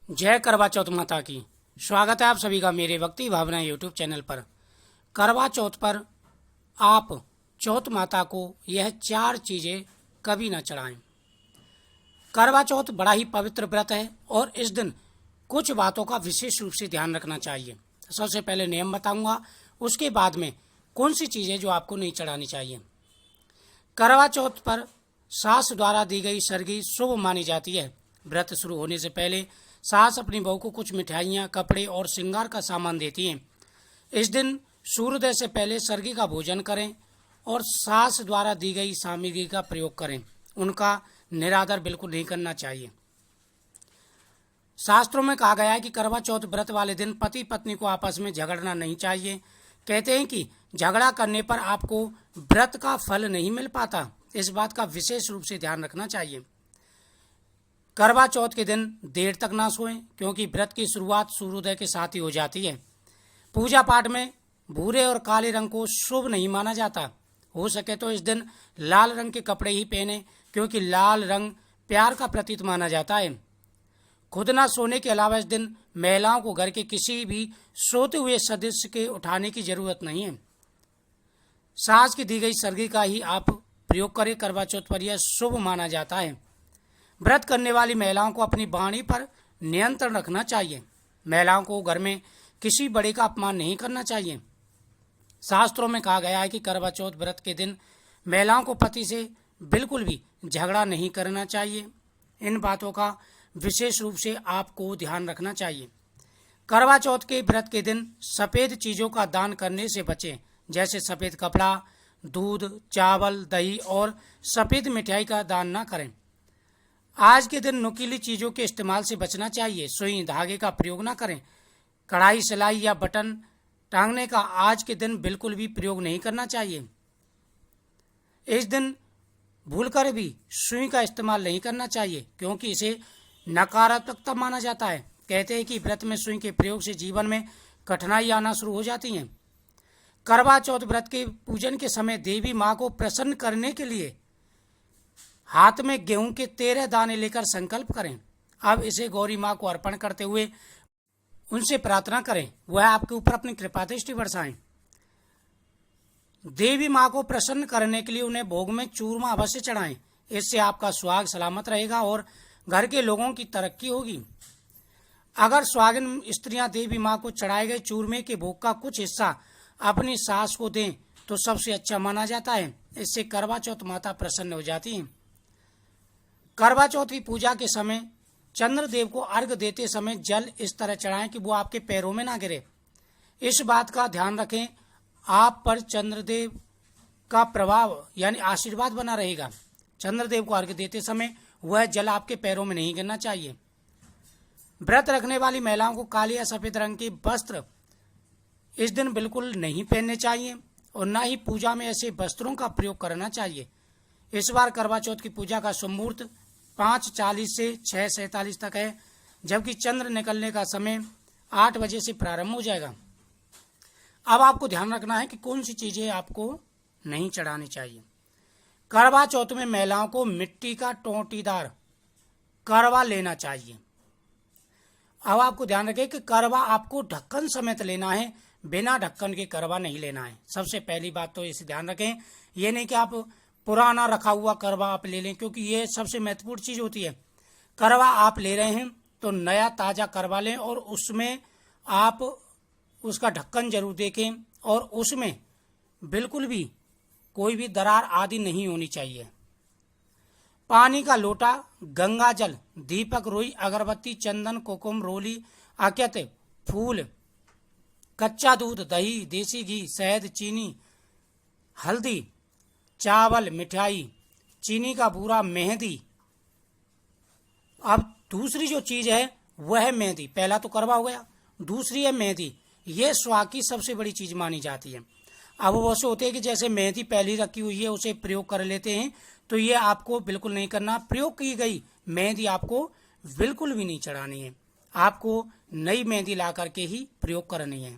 जय करवा चौथ माता की। स्वागत है आप सभी का मेरे भक्ति भावना यूट्यूब चैनल पर। करवा चौथ पर आप चौथ माता को यह 4 चीज़ें कभी न चढ़ाएं। करवा चौथ बड़ा ही पवित्र व्रत है और इस दिन कुछ बातों का विशेष रूप से ध्यान रखना चाहिए। सबसे पहले नियम बताऊंगा, उसके बाद में कौन सी चीज़ें जो आपको नहीं चढ़ानी चाहिए। करवा चौथ पर सास द्वारा दी गई सरगी शुभ मानी जाती है। व्रत शुरू होने से पहले सास अपनी बहू को कुछ मिठाइयाँ, कपड़े और श्रृंगार का सामान देती हैं। इस दिन सूर्योदय से पहले सरगी का भोजन करें और सास द्वारा दी गई सामग्री का प्रयोग करें। उनका निरादर बिल्कुल नहीं करना चाहिए। शास्त्रों में कहा गया है कि करवा चौथ व्रत वाले दिन पति पत्नी को आपस में झगड़ना नहीं चाहिए। कहते हैं कि झगड़ा करने पर आपको व्रत का फल नहीं मिल पाता। इस बात का विशेष रूप से ध्यान रखना चाहिए। करवा चौथ के दिन देर तक ना सोएं, क्योंकि व्रत की शुरुआत सूर्योदय के साथ ही हो जाती है। पूजा पाठ में भूरे और काले रंग को शुभ नहीं माना जाता। हो सके तो इस दिन लाल रंग के कपड़े ही पहने, क्योंकि लाल रंग प्यार का प्रतीक माना जाता है। खुद ना सोने के अलावा इस दिन महिलाओं को घर के किसी भी सोते हुए सदस्य के उठाने की जरूरत नहीं है। सास की दी गई सरगी का ही आप प्रयोग करें। करवा चौथ पर यह शुभ माना जाता है। व्रत करने वाली महिलाओं को अपनी वाणी पर नियंत्रण रखना चाहिए। महिलाओं को घर में किसी बड़े का अपमान नहीं करना चाहिए। शास्त्रों में कहा गया है कि करवा चौथ व्रत के दिन महिलाओं को पति से बिल्कुल भी झगड़ा नहीं करना चाहिए। इन बातों का विशेष रूप से आपको ध्यान रखना चाहिए। करवा चौथ के व्रत के दिन सफ़ेद चीज़ों का दान करने से बचें, जैसे सफ़ेद कपड़ा, दूध, चावल, दही और सफ़ेद मिठाई का दान न करें। आज के दिन नुकीली चीज़ों के इस्तेमाल से बचना चाहिए। सुई धागे का प्रयोग न करें। कढ़ाई, सिलाई या बटन टांगने का आज के दिन बिल्कुल भी प्रयोग नहीं करना चाहिए। इस दिन भूलकर भी सुई का इस्तेमाल नहीं करना चाहिए, क्योंकि इसे नकारात्मकता माना जाता है। कहते हैं कि व्रत में सुई के प्रयोग से जीवन में कठिनाई आना शुरू हो जाती हैं। करवा चौथ व्रत के पूजन के समय देवी माँ को प्रसन्न करने के लिए हाथ में गेहूं के 13 दाने लेकर संकल्प करें। अब इसे गौरी माँ को अर्पण करते हुए उनसे प्रार्थना करें, वह आपके ऊपर अपनी कृपा दृष्टि बरसाएं। देवी माँ को प्रसन्न करने के लिए उन्हें भोग में चूरमा अवश्य चढ़ाएं। इससे आपका सुहाग सलामत रहेगा और घर के लोगों की तरक्की होगी। अगर सुहागिन स्त्रियां देवी माँ को चढ़ाए गए चूरमे के भोग का कुछ हिस्सा अपनी सास को दें तो सबसे अच्छा माना जाता है। इससे करवा चौथ माता प्रसन्न हो जाती हैं। करवा चौथ की पूजा के समय चंद्रदेव को अर्घ देते समय जल इस तरह चढ़ाएं कि वो आपके पैरों में ना गिरे। इस बात का ध्यान रखें, आप पर चंद्रदेव का प्रभाव यानी आशीर्वाद बना रहेगा। चंद्रदेव को अर्घ देते समय वह जल आपके पैरों में नहीं गिरना चाहिए। व्रत रखने वाली महिलाओं को काले या सफेद रंग के वस्त्र इस दिन बिल्कुल नहीं पहनने चाहिए और न ही पूजा में ऐसे वस्त्रों का प्रयोग करना चाहिए। इस बार करवा चौथ की पूजा का शुभ मुहूर्त 5:40 से 6:47 तक है, जबकि चंद्र निकलने का समय 8 बजे से प्रारंभ हो जाएगा। अब आपको ध्यान रखना है कि कौन सी चीजें आपको नहीं चढ़ानी चाहिए। करवा चौथ में महिलाओं को मिट्टी का टोंटीदार करवा लेना चाहिए। अब आपको ध्यान रखें कि करवा आपको ढक्कन समेत लेना है, बिना ढक्कन के करवा नहीं लेना है। सबसे पहली बात तो इसे ध्यान रखें, ये नहीं कि आप पुराना रखा हुआ करवा आप ले लें, क्योंकि ये सबसे महत्वपूर्ण चीज़ होती है। करवा आप ले रहे हैं तो नया ताज़ा करवा लें और उसमें आप उसका ढक्कन जरूर देखें और उसमें बिल्कुल भी कोई भी दरार आदि नहीं होनी चाहिए। पानी का लोटा, गंगा जल, दीपक, रुई, अगरबत्ती, चंदन, कुकुम, रोली, अक्षत, फूल, कच्चा दूध, दही, देसी घी, शहद, चीनी, हल्दी, चावल, मिठाई, चीनी का बूरा, मेहंदी। अब दूसरी जो चीज है वह है मेहंदी। पहला तो करवा हो गया, दूसरी है मेहंदी। ये सुहाग की सबसे बड़ी चीज मानी जाती है। अब वो ऐसे होते हैं कि जैसे मेहंदी पहली रखी हुई है उसे प्रयोग कर लेते हैं, तो ये आपको बिल्कुल नहीं करना। प्रयोग की गई मेहंदी आपको बिल्कुल भी नहीं चढ़ानी है। आपको नई मेहंदी ला करके ही प्रयोग करनी है।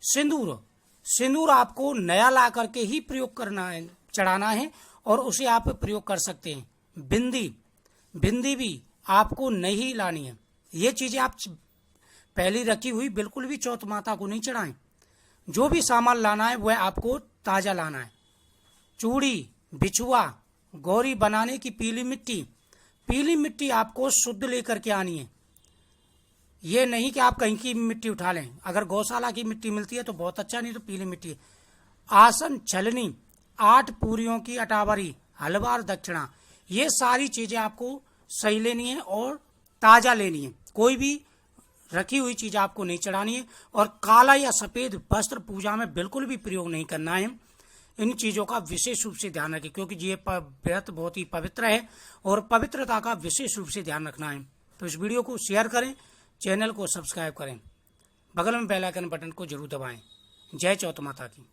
सिंदूर, सिंदूर आपको नया ला करके ही प्रयोग करना है, चढ़ाना है और उसे आप प्रयोग कर सकते हैं। बिंदी, बिंदी भी आपको नहीं लानी है, ये चीजें आप पहले रखी हुई बिल्कुल भी चौथ माता को नहीं चढ़ाएं। जो भी सामान लाना है वह आपको ताजा लाना है। चूड़ी, बिछुआ, गौरी बनाने की पीली मिट्टी आपको शुद्ध लेकर के आनी है। ये नहीं कि आप कहीं की मिट्टी उठा लें। अगर गौशाला की मिट्टी मिलती है तो बहुत अच्छा, नहीं तो पीली मिट्टी। आसन, छलनी, 8 पूरियों की अटावरी, हलवार, दक्षिणा, ये सारी चीजें आपको सही लेनी है और ताजा लेनी है। कोई भी रखी हुई चीज आपको नहीं चढ़ानी है। और काला या सफेद वस्त्र पूजा में बिल्कुल भी प्रयोग नहीं करना है। इन चीजों का विशेष रूप से ध्यान रखें, क्योंकि ये व्रत बहुत ही पवित्र है और पवित्रता का विशेष रूप से ध्यान रखना है। तो इस वीडियो को शेयर करें, चैनल को सब्सक्राइब करें, बगल में बेल आइकन बटन को जरूर दबाएं। जय चौथ माता की।